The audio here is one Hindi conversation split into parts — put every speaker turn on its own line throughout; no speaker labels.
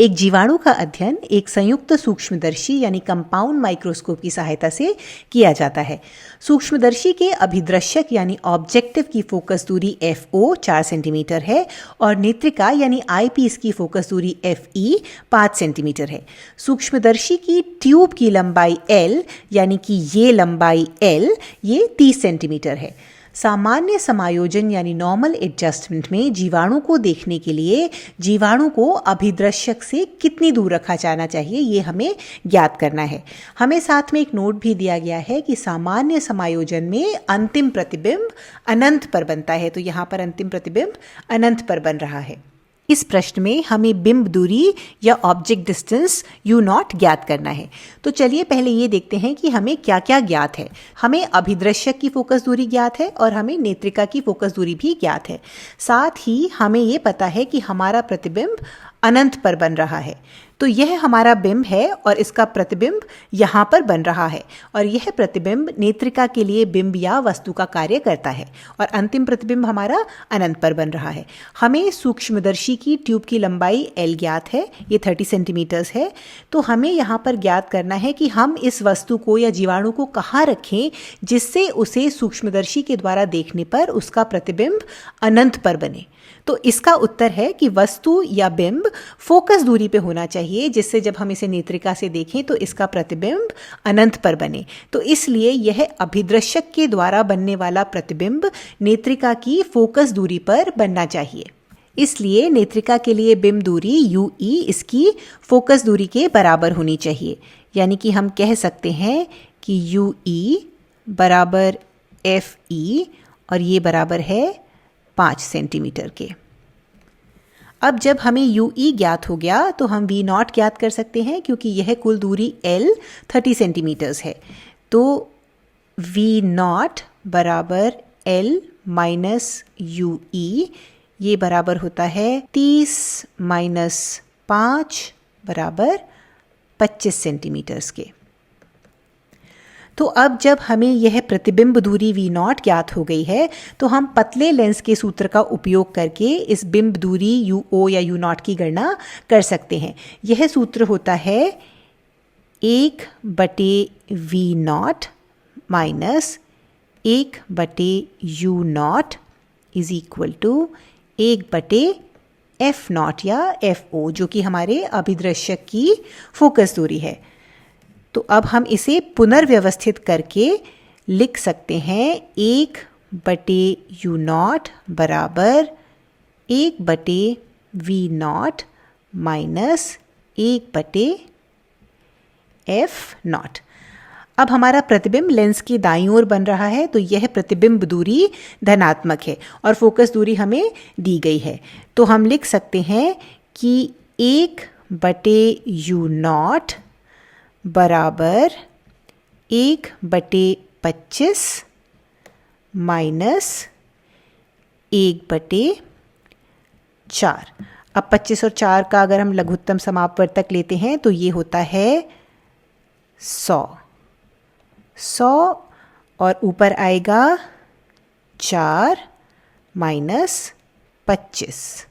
एक जीवाणु का अध्ययन एक संयुक्त सूक्ष्मदर्शी यानी कंपाउंड माइक्रोस्कोप की सहायता से किया जाता है। सूक्ष्मदर्शी के अभिदृश्यक यानी ऑब्जेक्टिव की फोकस दूरी FO 4 सेंटीमीटर है और नेत्रिका यानी आईपीस की फोकस दूरी FE 5 सेंटीमीटर है। सूक्ष्मदर्शी की ट्यूब की लंबाई L यानी कि ये लंबाई L ये 30 सेंटीमीटर है। सामान्य समायोजन यानी नॉर्मल एडजस्टमेंट में जीवाणु को देखने के लिए जीवाणु को अभिदृश्यक से कितनी दूर रखा जाना चाहिए ये हमें ज्ञात करना है। हमें साथ में एक नोट भी दिया गया है कि सामान्य समायोजन में अंतिम प्रतिबिंब अनंत पर बनता है, तो यहाँ पर अंतिम प्रतिबिंब अनंत पर बन रहा है। इस प्रश्न में हमें बिंब दूरी या ऑब्जेक्ट डिस्टेंस U0 ज्ञात करना है। तो चलिए पहले ये देखते हैं कि हमें क्या क्या ज्ञात है। हमें अभिदृश्यक की फोकस दूरी ज्ञात है और हमें नेत्रिका की फोकस दूरी भी ज्ञात है। साथ ही हमें ये पता है कि हमारा प्रतिबिंब अनंत पर बन रहा है। तो यह हमारा बिंब है और इसका प्रतिबिंब यहाँ पर बन रहा है और यह प्रतिबिंब नेत्रिका के लिए बिंब या वस्तु का कार्य करता है और अंतिम प्रतिबिंब हमारा अनंत पर बन रहा है। हमें सूक्ष्मदर्शी की ट्यूब की लंबाई L ज्ञात है, ये 30 सेंटीमीटर्स है। तो हमें यहाँ पर ज्ञात करना है कि हम इस वस्तु को या जीवाणु को कहाँ रखें जिससे उसे सूक्ष्मदर्शी के द्वारा देखने पर उसका प्रतिबिंब अनंत पर बने। तो इसका उत्तर है कि वस्तु या बिंब फोकस दूरी पे होना चाहिए जिससे जब हम इसे नेत्रिका से देखें तो इसका प्रतिबिंब अनंत पर बने। तो इसलिए यह अभिदृश्यक के द्वारा बनने वाला प्रतिबिंब नेत्रिका की फोकस दूरी पर बनना चाहिए। इसलिए नेत्रिका के लिए बिंब दूरी UE इसकी फोकस दूरी के बराबर होनी चाहिए, यानी कि हम कह सकते हैं कि UE बराबर FE और ये बराबर है 5 सेंटीमीटर के। अब जब हमें UE ज्ञात हो गया तो हम V0 ज्ञात कर सकते हैं क्योंकि यह कुल दूरी L 30 सेंटीमीटर्स है। तो V0 बराबर L माइनस UE ये बराबर होता है 30 माइनस 5 बराबर 25 सेंटीमीटर्स के। तो अब जब हमें यह प्रतिबिंब दूरी V0 ज्ञात हो गई है तो हम पतले लेंस के सूत्र का उपयोग करके इस बिंब दूरी UO या U0 की गणना कर सकते हैं। यह सूत्र होता है 1/V0 minus 1/U0 is equal to 1/F0 या FO जो कि हमारे अभिदृश्यक की फोकस दूरी है। तो अब हम इसे पुनर्व्यवस्थित करके लिख सकते हैं 1/U0 बराबर 1/V0 माइनस 1/F0। अब हमारा प्रतिबिंब लेंस की दाईं ओर बन रहा है तो यह प्रतिबिंब दूरी धनात्मक है और फोकस दूरी हमें दी गई है। तो हम लिख सकते हैं कि 1/U0 बराबर 1/25 माइनस 1/4। अब 25 और 4 का अगर हम लघुत्तम समापवर्तक लेते हैं तो ये होता है 100 और ऊपर आएगा 4 माइनस 25।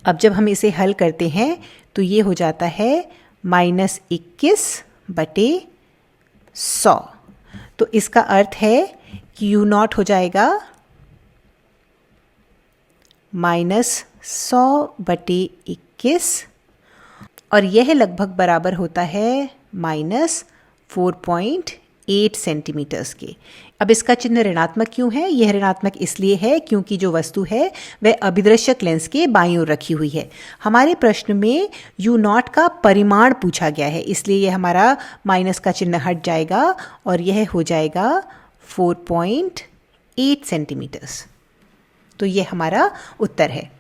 अब जब हम इसे हल करते हैं तो ये हो जाता है -21/100। तो इसका अर्थ है कि U0 हो जाएगा -100/21 और यह लगभग बराबर होता है -4.8 सेंटीमीटर्स के। अब इसका चिन्ह ऋणात्मक क्यों है? यह ऋणात्मक इसलिए है क्योंकि जो वस्तु है वह अभिदृश्यक लेंस के बाईं ओर रखी हुई है। हमारे प्रश्न में U0 का परिमाण पूछा गया है, इसलिए यह हमारा माइनस का चिन्ह हट जाएगा और यह हो जाएगा 4.8 सेंटीमीटर्स। तो यह हमारा उत्तर है।